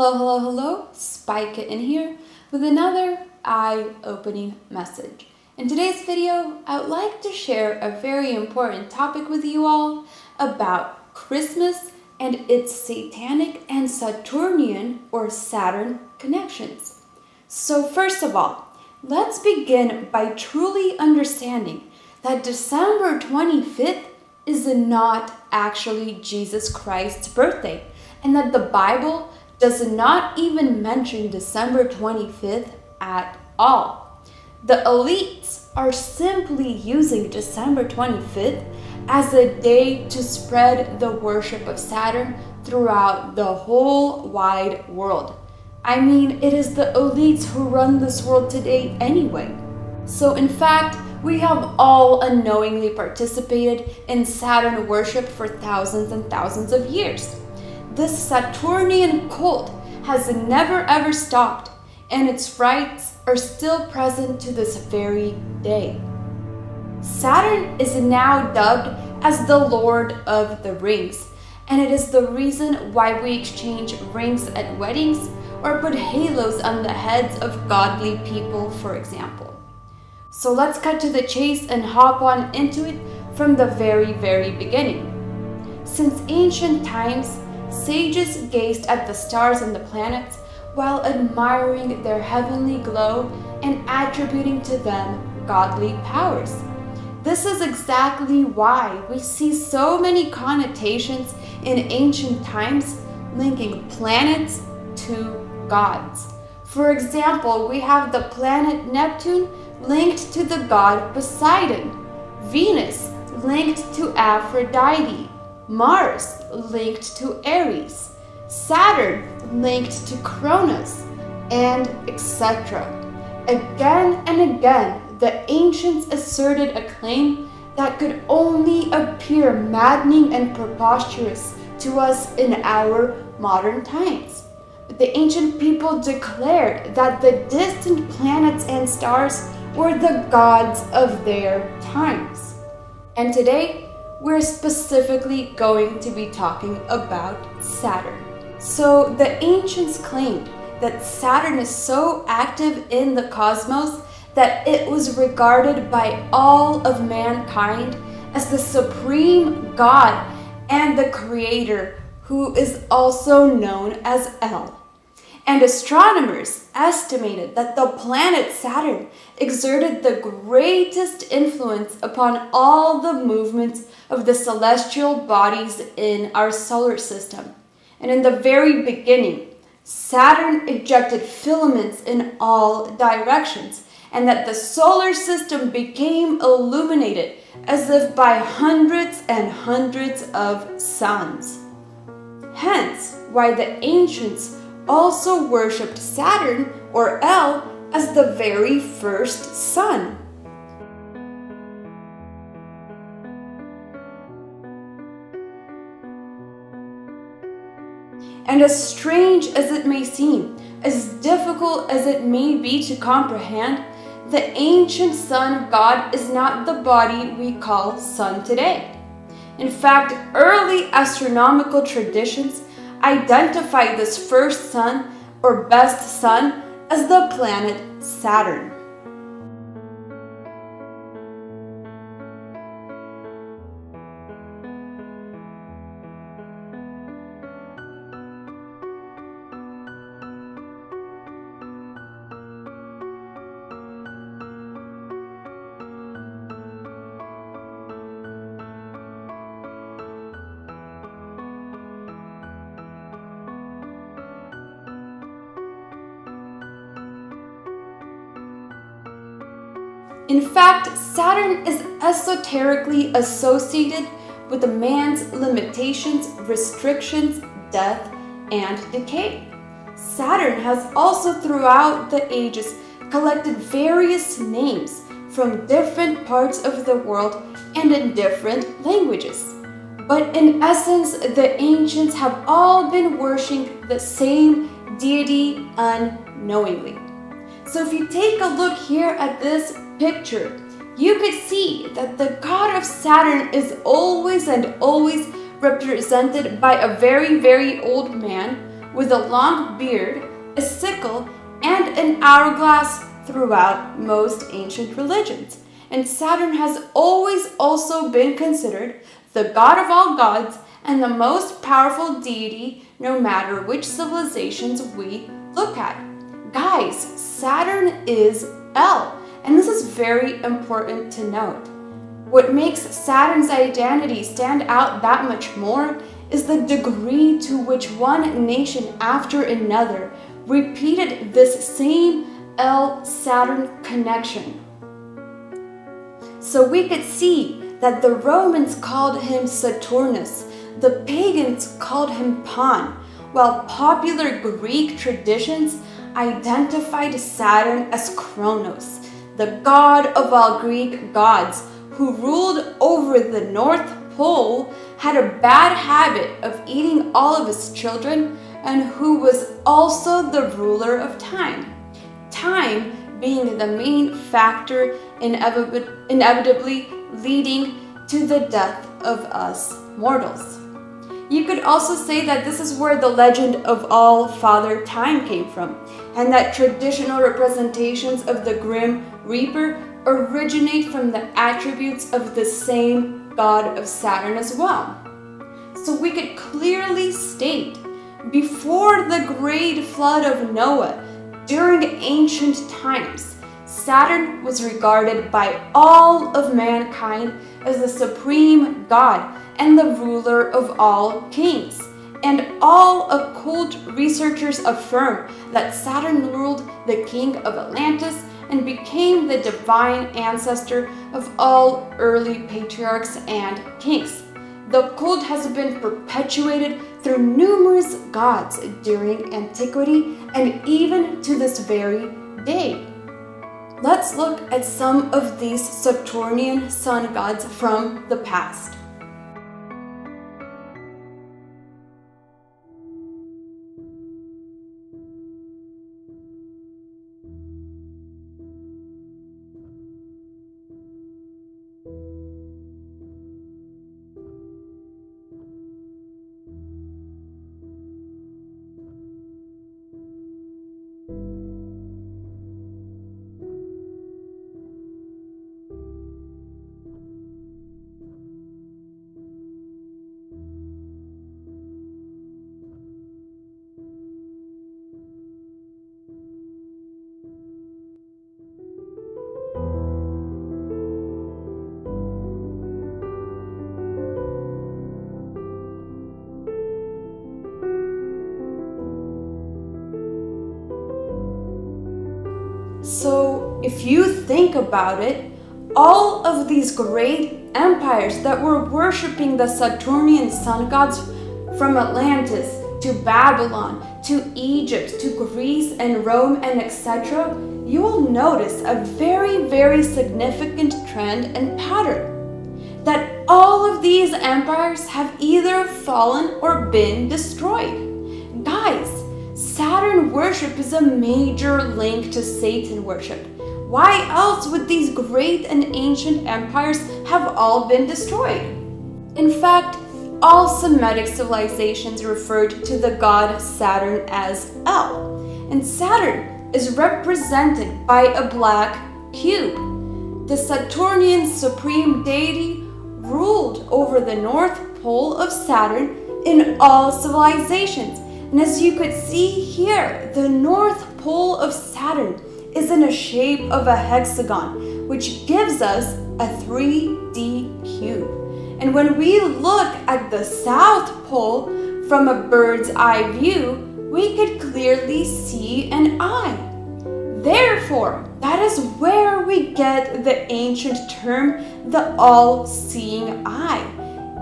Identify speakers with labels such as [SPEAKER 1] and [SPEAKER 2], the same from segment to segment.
[SPEAKER 1] Hello, Spike in here with another eye-opening message. In today's video, I would like to share a very important topic with you all about Christmas and its satanic and Saturnian or Saturn connections. So first of all, let's begin by truly understanding that December 25th is not actually Jesus Christ's birthday, and that the Bible does not even mention December 25th at all. The elites are simply using December 25th as a day to spread the worship of Saturn throughout the whole wide world. I mean, it is the elites who run this world today anyway. So in fact, we have all unknowingly participated in Saturn worship for thousands and thousands of years. This Saturnian cult has never ever stopped, and its rites are still present to this very day. Saturn is now dubbed as the Lord of the Rings, and it is the reason why we exchange rings at weddings or put halos on the heads of godly people, for example. So let's cut to the chase and hop on into it from the very beginning. Since ancient times, sages gazed at the stars and the planets while admiring their heavenly glow and attributing to them godly powers. This is exactly why we see so many connotations in ancient times linking planets to gods. For example, we have the planet Neptune linked to the god Poseidon, Venus linked to Aphrodite, Mars linked to Ares, Saturn linked to Cronus, and etc. Again and again, the ancients asserted a claim that could only appear maddening and preposterous to us in our modern times. But the ancient people declared that the distant planets and stars were the gods of their times. And today, we're specifically going to be talking about Saturn. So the ancients claimed that Saturn is so active in the cosmos that it was regarded by all of mankind as the supreme god and the creator, who is also known as El. And astronomers estimated that the planet Saturn exerted the greatest influence upon all the movements of the celestial bodies in our solar system. And in the very beginning, Saturn ejected filaments in all directions, and that the solar system became illuminated as if by hundreds and hundreds of suns. Hence, why the ancients also worshipped Saturn, or El, as the very first sun. And as strange as it may seem, as difficult as it may be to comprehend, the ancient Son of God is not the body we call sun today. In fact, early astronomical traditions identify this first sun or best sun as the planet Saturn. In fact, Saturn is esoterically associated with a man's limitations, restrictions, death, and decay. Saturn has also throughout the ages collected various names from different parts of the world and in different languages. But in essence, the ancients have all been worshiping the same deity unknowingly. So if you take a look here at this picture, you could see that the god of Saturn is always represented by a very old man with a long beard, a sickle, and an hourglass throughout most ancient religions. And Saturn has always also been considered the god of all gods and the most powerful deity no matter which civilizations we look at. Guys, Saturn is El, and this is very important to note. What makes Saturn's identity stand out that much more is the degree to which one nation after another repeated this same El-Saturn connection. So we could see that the Romans called him Saturnus, the pagans called him Pan, while popular Greek traditions identified Saturn as Kronos, the god of all Greek gods, who ruled over the North Pole, had a bad habit of eating all of his children, and who was also the ruler of time. Time being the main factor inevitably leading to the death of us mortals. You could also say that this is where the legend of All-Father Time came from, and that traditional representations of the Grim Reaper originate from the attributes of the same god of Saturn as well. So we could clearly state, before the great flood of Noah, during ancient times, Saturn was regarded by all of mankind as the supreme god and the ruler of all kings. And all occult researchers affirm that Saturn ruled the king of Atlantis and became the divine ancestor of all early patriarchs and kings. The cult has been perpetuated through numerous gods during antiquity and even to this very day. Let's look at some of these Saturnian sun gods from the past. So if you think about it, all of these great empires that were worshipping the Saturnian sun gods, from Atlantis to Babylon to Egypt to Greece and Rome and etc., you will notice a very significant trend and pattern. That all of these empires have either fallen or been destroyed. Guys, Saturn worship is a major link to Satan worship. Why else would these great and ancient empires have all been destroyed? In fact, all Semitic civilizations referred to the god Saturn as El, and Saturn is represented by a black cube. The Saturnian supreme deity ruled over the North Pole of Saturn in all civilizations. And as you could see here, the North Pole of Saturn is in a shape of a hexagon, which gives us a 3D cube. And when we look at the South Pole from a bird's eye view, we could clearly see an eye. Therefore, that is where we get the ancient term, the all-seeing eye.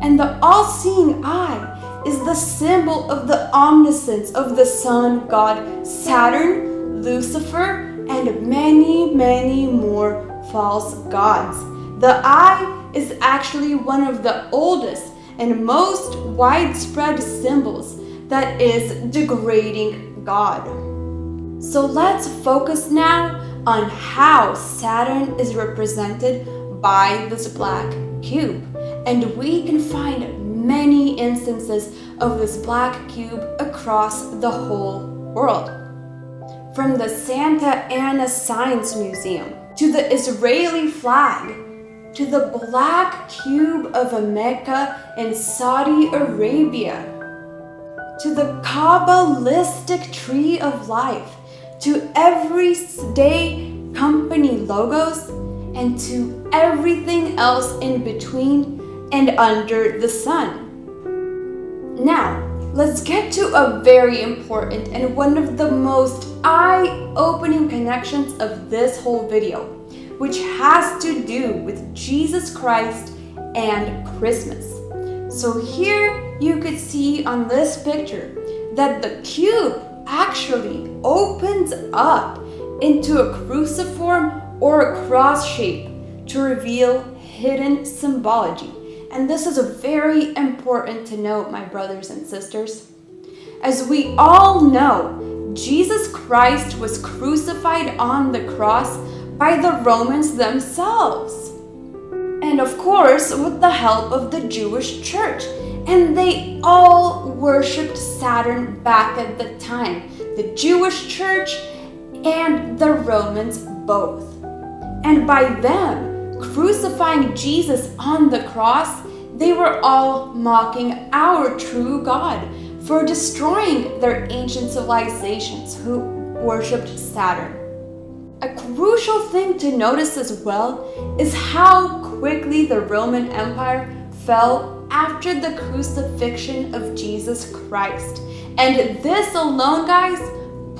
[SPEAKER 1] And the all-seeing eye is the symbol of the omniscience of the sun god Saturn, Lucifer, and many more false gods. The eye is actually one of the oldest and most widespread symbols that is degrading God. So let's focus now on how Saturn is represented by this black cube, and we can find many instances of this black cube across the whole world. From the Santa Ana Science Museum, to the Israeli flag, to the black cube of Mecca in Saudi Arabia, to the Kabbalistic tree of life, to everyday company logos, and to everything else in between and under the sun. Now, let's get to a very important and one of the most eye-opening connections of this whole video, which has to do with Jesus Christ and Christmas. So here you could see on this picture that the cube actually opens up into a cruciform or a cross shape to reveal hidden symbology. And this is very important to note, my brothers and sisters. As we all know, Jesus Christ was crucified on the cross by the Romans themselves. And of course, with the help of the Jewish church. And they all worshipped Saturn back at the time. The Jewish church and the Romans both. And by them crucifying Jesus on the cross, they were all mocking our true God for destroying their ancient civilizations who worshipped Saturn. A crucial thing to notice as well is how quickly the Roman Empire fell after the crucifixion of Jesus Christ. And this alone, guys,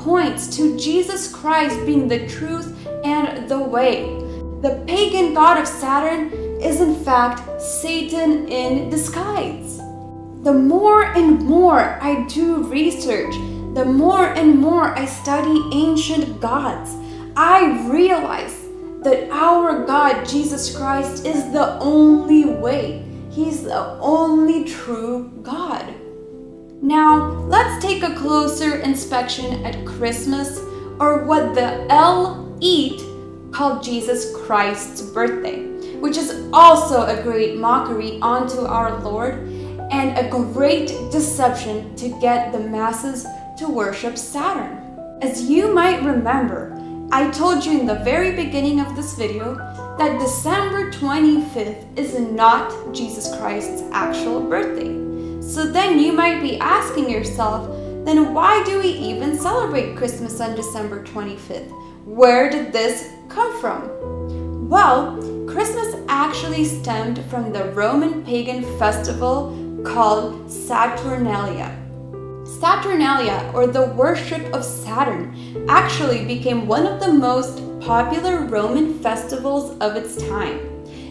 [SPEAKER 1] points to Jesus Christ being the truth and the way. The pagan god of Saturn is in fact Satan in disguise. The more and more I do research, the more and more I study ancient gods, I realize that our God, Jesus Christ, is the only way. He's the only true God. Now, let's take a closer inspection at Christmas, or what the elite called Jesus Christ's birthday, which is also a great mockery onto our Lord and a great deception to get the masses to worship Saturn. As you might remember, I told you in the very beginning of this video that December 25th is not Jesus Christ's actual birthday. So then you might be asking yourself, then why do we even celebrate Christmas on December 25th? Where did this come from? Well, Christmas actually stemmed from the Roman pagan festival called Saturnalia. Saturnalia, or the worship of Saturn, actually became one of the most popular Roman festivals of its time.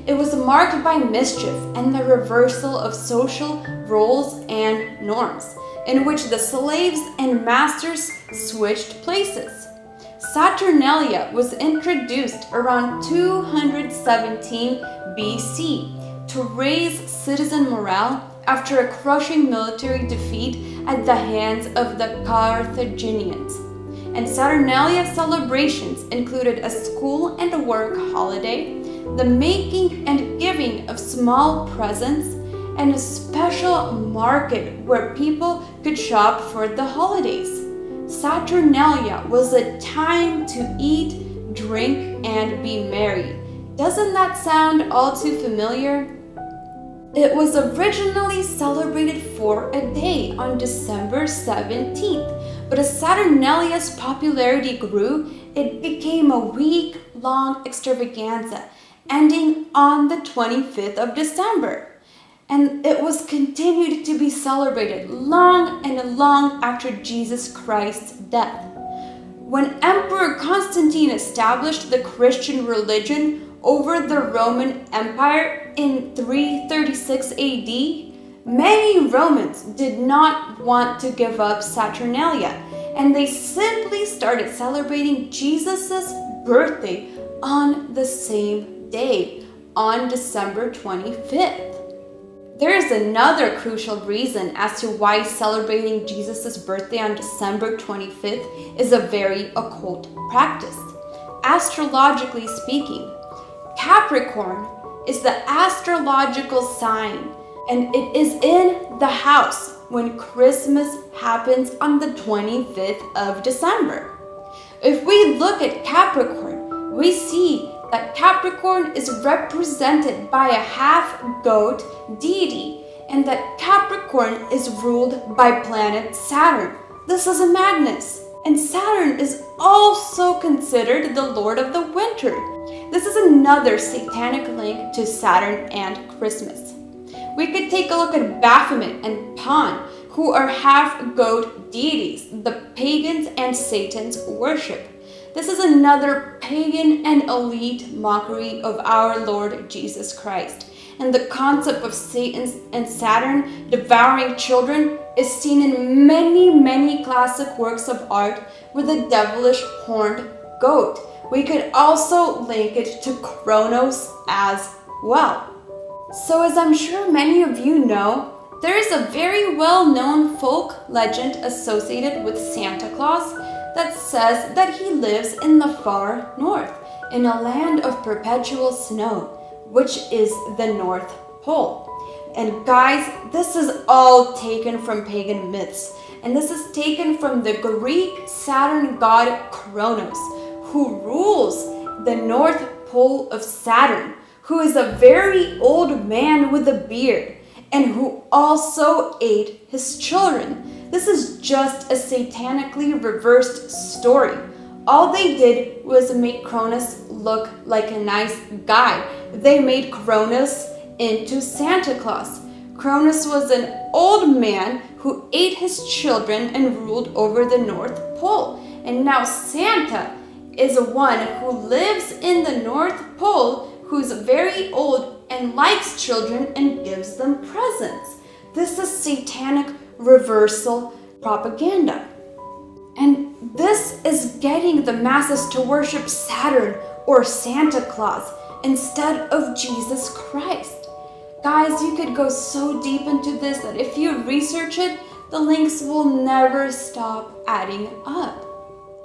[SPEAKER 1] It was marked by mischief and the reversal of social roles and norms, in which the slaves and masters switched places. Saturnalia was introduced around 217 BC to raise citizen morale after a crushing military defeat at the hands of the Carthaginians. And Saturnalia celebrations included a school and work holiday, the making and giving of small presents, and a special market where people could shop for the holidays. Saturnalia was a time to eat, drink, and be merry. Doesn't that sound all too familiar? It was originally celebrated for a day on December 17th, but as Saturnalia's popularity grew, it became a week-long extravaganza, ending on the 25th of December. And it was continued to be celebrated long and long after Jesus Christ's death. When Emperor Constantine established the Christian religion over the Roman Empire in 336 AD, many Romans did not want to give up Saturnalia, and they simply started celebrating Jesus' birthday on the same day, on December 25th. There is another crucial reason as to why celebrating Jesus' birthday on December 25th is a very occult practice. Astrologically speaking, Capricorn is the astrological sign, and it is in the house when Christmas happens on the 25th of December. If we look at Capricorn, we see that Capricorn is represented by a half-goat deity, and that Capricorn is ruled by planet Saturn. This is a Magnus, and Saturn is also considered the Lord of the Winter. This is another satanic link to Saturn and Christmas. We could take a look at Baphomet and Pan, who are half-goat deities the pagans and Satans worship. This is another pagan and elite mockery of our Lord Jesus Christ. And the concept of Satan and Saturn devouring children is seen in many classic works of art with a devilish horned goat. We could also link it to Kronos as well. So as I'm sure many of you know, there is a very well-known folk legend associated with Santa Claus that says that he lives in the far north, in a land of perpetual snow, which is the North Pole. And guys, this is all taken from pagan myths, and this is taken from the Greek Saturn god Kronos, who rules the North Pole of Saturn, who is a very old man with a beard, and who also ate his children. This is just a satanically reversed story. All they did was make Kronos look like a nice guy. They made Kronos into Santa Claus. Kronos was an old man who ate his children and ruled over the North Pole. And now Santa is one who lives in the North Pole, who's very old and likes children and gives them presents. This is satanic reversal propaganda. And this is getting the masses to worship Saturn or Santa Claus instead of Jesus Christ. Guys, you could go so deep into this that if you research it, the links will never stop adding up.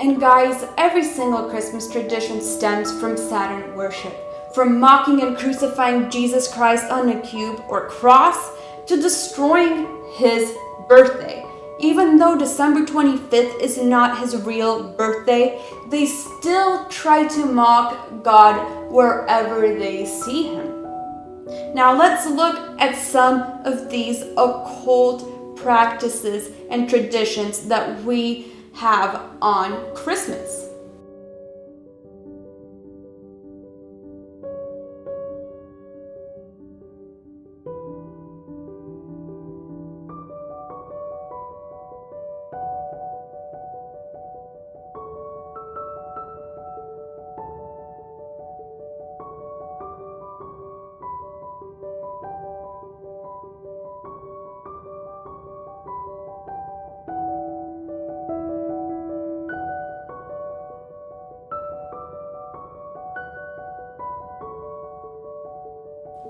[SPEAKER 1] And guys, every single Christmas tradition stems from Saturn worship, from mocking and crucifying Jesus Christ on a cube or cross to destroying his birthday. Even though December 25th is not his real birthday, they still try to mock God wherever they see him. Now let's look at some of these occult practices and traditions that we have on Christmas.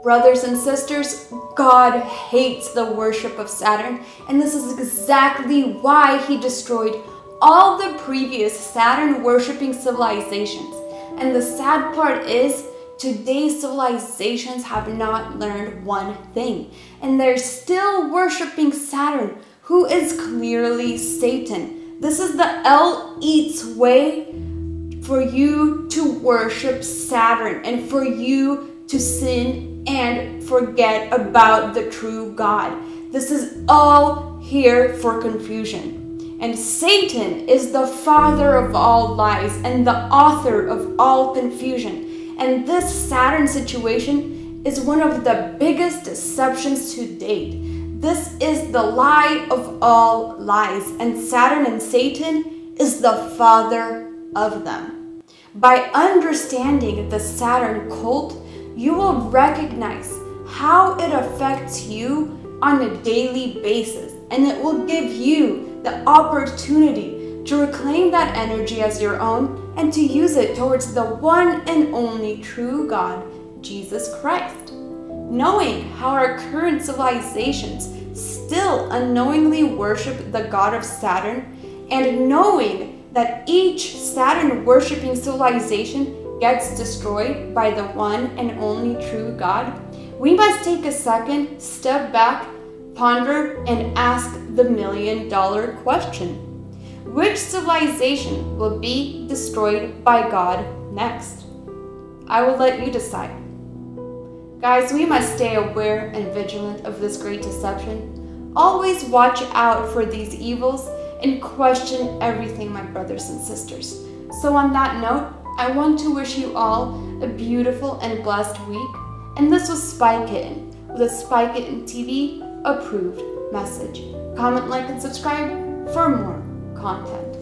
[SPEAKER 1] Brothers and sisters, God hates the worship of Saturn, and this is exactly why he destroyed all the previous Saturn-worshipping civilizations. And the sad part is, today's civilizations have not learned one thing, and they're still worshipping Saturn, who is clearly Satan. This is the elite's way for you to worship Saturn and for you to sin and forget about the true God. This is all here for confusion. And Satan is the father of all lies and the author of all confusion. And this Saturn situation is one of the biggest deceptions to date. This is the lie of all lies, and Saturn and Satan is the father of them. By understanding the Saturn cult, you will recognize how it affects you on a daily basis, and it will give you the opportunity to reclaim that energy as your own and to use it towards the one and only true God, Jesus Christ. Knowing how our current civilizations still unknowingly worship the god of Saturn, and knowing that each Saturn-worshipping civilization gets destroyed by the one and only true God, we must take a second, step back, ponder, and ask the million-dollar question. Which civilization will be destroyed by God next? I will let you decide. Guys, we must stay aware and vigilant of this great deception. Always watch out for these evils and question everything, my brothers and sisters. So on that note, I want to wish you all a beautiful and blessed week. And this was Spy Kitten with a Spy Kitten TV approved message. Comment, like, and subscribe for more content.